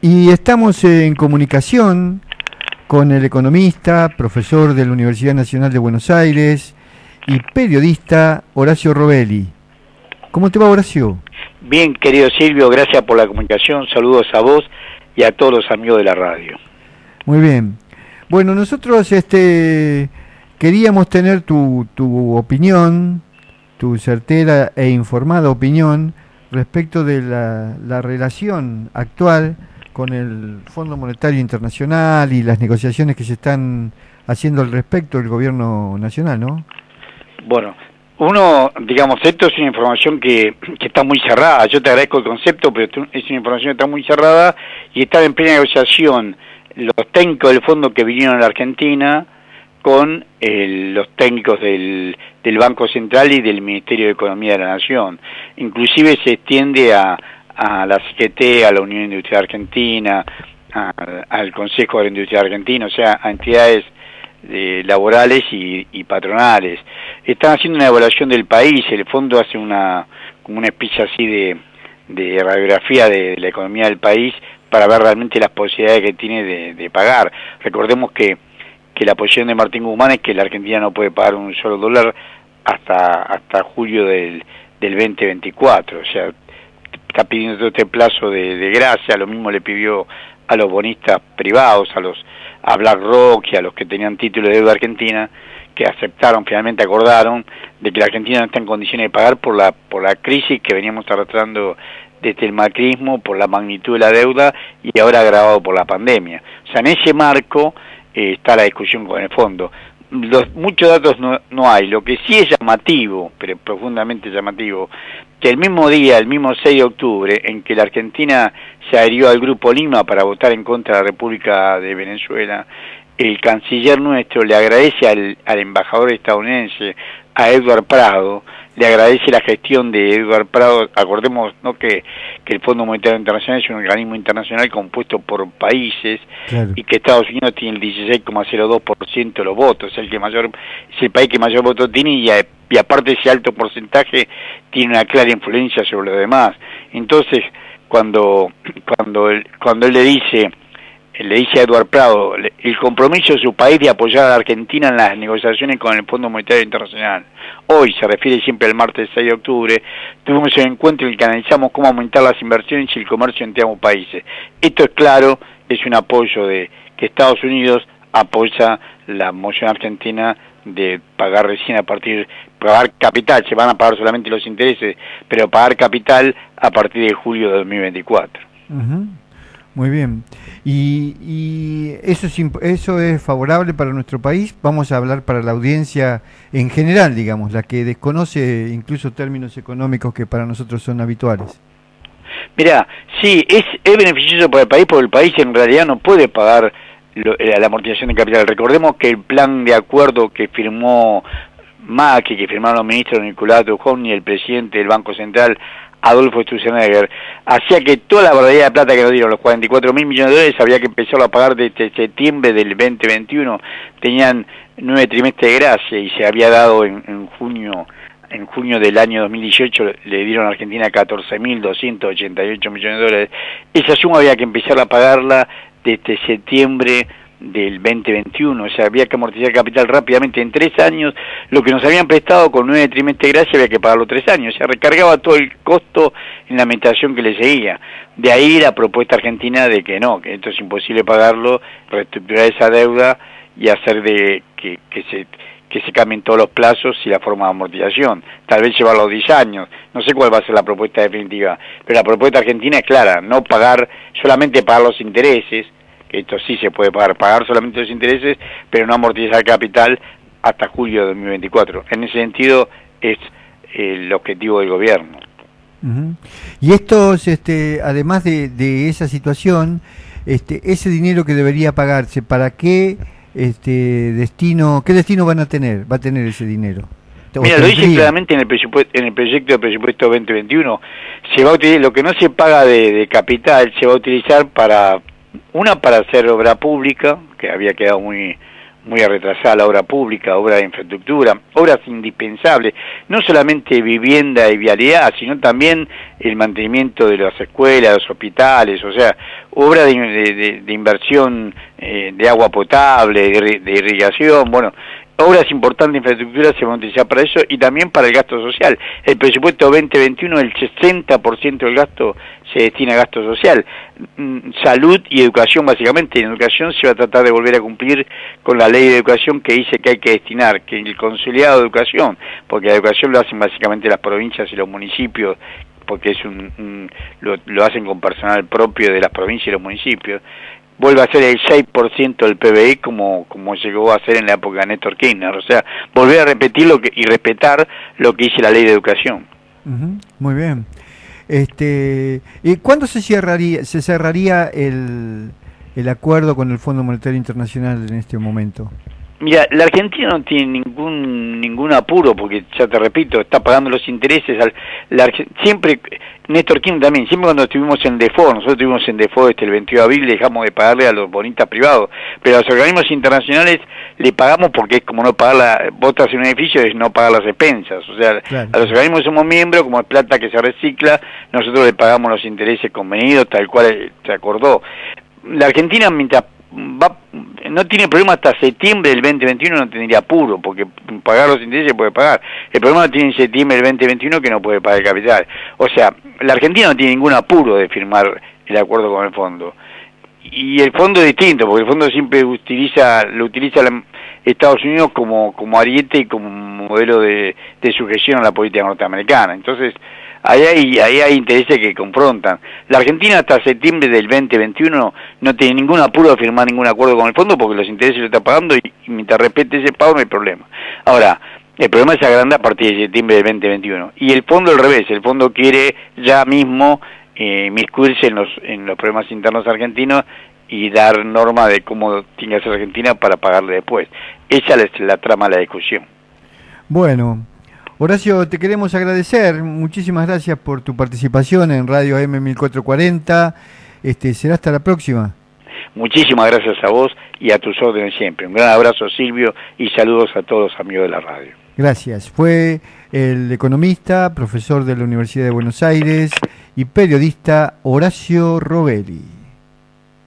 Y estamos en comunicación con el economista, profesor de la Universidad Nacional de Buenos Aires y periodista Horacio Robelli. ¿Cómo te va, Horacio? Bien, querido Silvio, gracias por la comunicación. Saludos a vos y a todos los amigos de la radio. Muy bien. Bueno, nosotros queríamos tener tu opinión, tu certera e informada opinión respecto de la relación actual con el Fondo Monetario Internacional y las negociaciones que se están haciendo al respecto del gobierno nacional, ¿no? Bueno, esto es una información que está muy cerrada. Yo te agradezco el concepto, pero es una información que está muy cerrada y está en plena negociación los técnicos del fondo que vinieron a la Argentina con los técnicos del Banco Central y del Ministerio de Economía de la Nación. Inclusive se extiende a la CGT, a la Unión Industrial Argentina, al Consejo de la Industria Argentina, o sea, a entidades laborales y patronales. Están haciendo una evaluación del país. El fondo hace como una especie así de radiografía de la economía del país para ver realmente las posibilidades que tiene de pagar. Recordemos que la posición de Martín Guzmán es que la Argentina no puede pagar un solo dólar hasta julio del 2024, o sea, está pidiendo todo este plazo de gracia. Lo mismo le pidió a los bonistas privados, a BlackRock y a los que tenían título de deuda argentina, que aceptaron, finalmente acordaron de que la Argentina no está en condiciones de pagar por la crisis que veníamos arrastrando desde el macrismo, por la magnitud de la deuda y ahora agravado por la pandemia. O sea, en ese marco está la discusión con el fondo. Muchos datos no hay. Lo que sí es llamativo, pero profundamente llamativo, que el mismo día, el mismo 6 de octubre, en que la Argentina se adhirió al Grupo Lima para votar en contra de la República de Venezuela, el canciller nuestro le agradece al embajador estadounidense, a Edward Prado, le agradece la gestión de Edward Prado. Acordemos, ¿no?, que el Fondo Monetario Internacional es un organismo internacional compuesto por países, claro, y que Estados Unidos tiene el 16,02% de los votos, es el país que mayor votos tiene y aparte ese alto porcentaje tiene una clara influencia sobre los demás. Entonces, cuando él le dice a Edward Prado el compromiso de su país de apoyar a la Argentina en las negociaciones con el Fondo Monetario Internacional. Hoy se refiere siempre al martes 6 de octubre, tuvimos un encuentro en el que analizamos cómo aumentar las inversiones y el comercio entre ambos países. Esto es claro, es un apoyo de que Estados Unidos apoya la moción argentina de pagar recién pagar capital. Se van a pagar solamente los intereses, pero pagar capital a partir de julio de 2024. Uh-huh. Muy bien. ¿Y eso es favorable para nuestro país? Vamos a hablar para la audiencia en general, digamos, la que desconoce incluso términos económicos que para nosotros son habituales. Mirá, sí, es beneficioso para el país, porque el país en realidad no puede pagar la amortización de capital. Recordemos que el plan de acuerdo que firmó Macri, que firmaron los ministros Nicolás Dujovne y el presidente del Banco Central, Adolfo Sturzenegger, hacía que toda la barbaridad de plata que nos dieron, los 44.000 millones de dólares, había que empezarlo a pagar desde septiembre del 2021. Tenían 9 trimestres de gracia y se había dado en junio del año 2018, le dieron a Argentina 14.288 millones de dólares. Esa suma había que empezar a pagarla desde septiembre del 2021, o sea, había que amortizar capital rápidamente en 3 años. Lo que nos habían prestado con 9 trimestres de gracia había que pagarlo 3 años, o sea, recargaba todo el costo en la administración que le seguía. De ahí la propuesta argentina de que no, que esto es imposible pagarlo, reestructurar esa deuda y hacer que se cambien todos los plazos y la forma de amortización, tal vez llevarlo 10 años, no sé cuál va a ser la propuesta definitiva, pero la propuesta argentina es clara: no pagar, solamente pagar los intereses. Esto sí se puede pagar solamente los intereses, pero no amortizar capital hasta julio de 2024. En ese sentido es el objetivo del gobierno. Uh-huh. Y estos, además de esa situación, ese dinero que debería pagarse, ¿para qué destino van a tener? ¿Va a tener ese dinero? Mira, lo dice claramente en el proyecto de presupuesto 2021. Se va a utilizar, lo que no se paga de capital se va a utilizar para hacer obra pública, que había quedado muy muy retrasada la obra pública, obra de infraestructura, obras indispensables, no solamente vivienda y vialidad, sino también el mantenimiento de las escuelas, los hospitales, o sea, obra de inversión de agua potable, de irrigación, bueno, obras importantes de infraestructura se van a utilizar para eso y también para el gasto social. El presupuesto 2021, el 60% del gasto se destina a gasto social. Salud y educación, básicamente. En educación se va a tratar de volver a cumplir con la ley de educación que dice que hay que destinar, que el consolidado de educación, porque la educación lo hacen básicamente las provincias y los municipios, porque es lo hacen con personal propio de las provincias y los municipios, vuelve a ser el 6% del PBI como llegó a ser en la época de Néstor Kirchner, o sea, volver a repetir y respetar lo que dice la ley de educación. Muy bien. ¿Y cuándo se cerraría el acuerdo con el Fondo Monetario Internacional en este momento? Mira, la Argentina no tiene ningún apuro, porque ya te repito, está pagando los intereses. Siempre, Néstor Kirchner también, siempre cuando estuvimos en default, nosotros estuvimos en default el 22 de abril, dejamos de pagarle a los bonistas privados, pero a los organismos internacionales le pagamos porque es como no pagar vos estás en un edificio, es no pagar las expensas. O sea, claro, a los organismos somos miembros, como es plata que se recicla, nosotros le pagamos los intereses convenidos, tal cual se acordó. La Argentina, mientras no tiene problema hasta septiembre del 2021, no tendría apuro, porque pagar los intereses puede pagar. El problema lo tiene en septiembre del 2021, que no puede pagar el capital. O sea, la Argentina no tiene ningún apuro de firmar el acuerdo con el fondo. Y el fondo es distinto, porque el fondo siempre lo utiliza Estados Unidos como ariete y como modelo de sujeción a la política norteamericana. Entonces, ahí hay intereses que confrontan. La Argentina hasta septiembre del 2021 no tiene ningún apuro de firmar ningún acuerdo con el fondo porque los intereses lo está pagando y mientras respete ese pago no hay problema. Ahora, el problema se agranda a partir de septiembre del 2021. Y el fondo al revés, el fondo quiere ya mismo inmiscuirse en los problemas internos argentinos y dar norma de cómo tiene que ser Argentina para pagarle después. Esa es la trama de la discusión. Bueno, Horacio, te queremos agradecer, muchísimas gracias por tu participación en Radio AM 1440, será hasta la próxima. Muchísimas gracias a vos y a tus órdenes siempre. Un gran abrazo, Silvio, y saludos a todos amigos de la radio. Gracias. Fue el economista, profesor de la Universidad de Buenos Aires y periodista Horacio Robelli.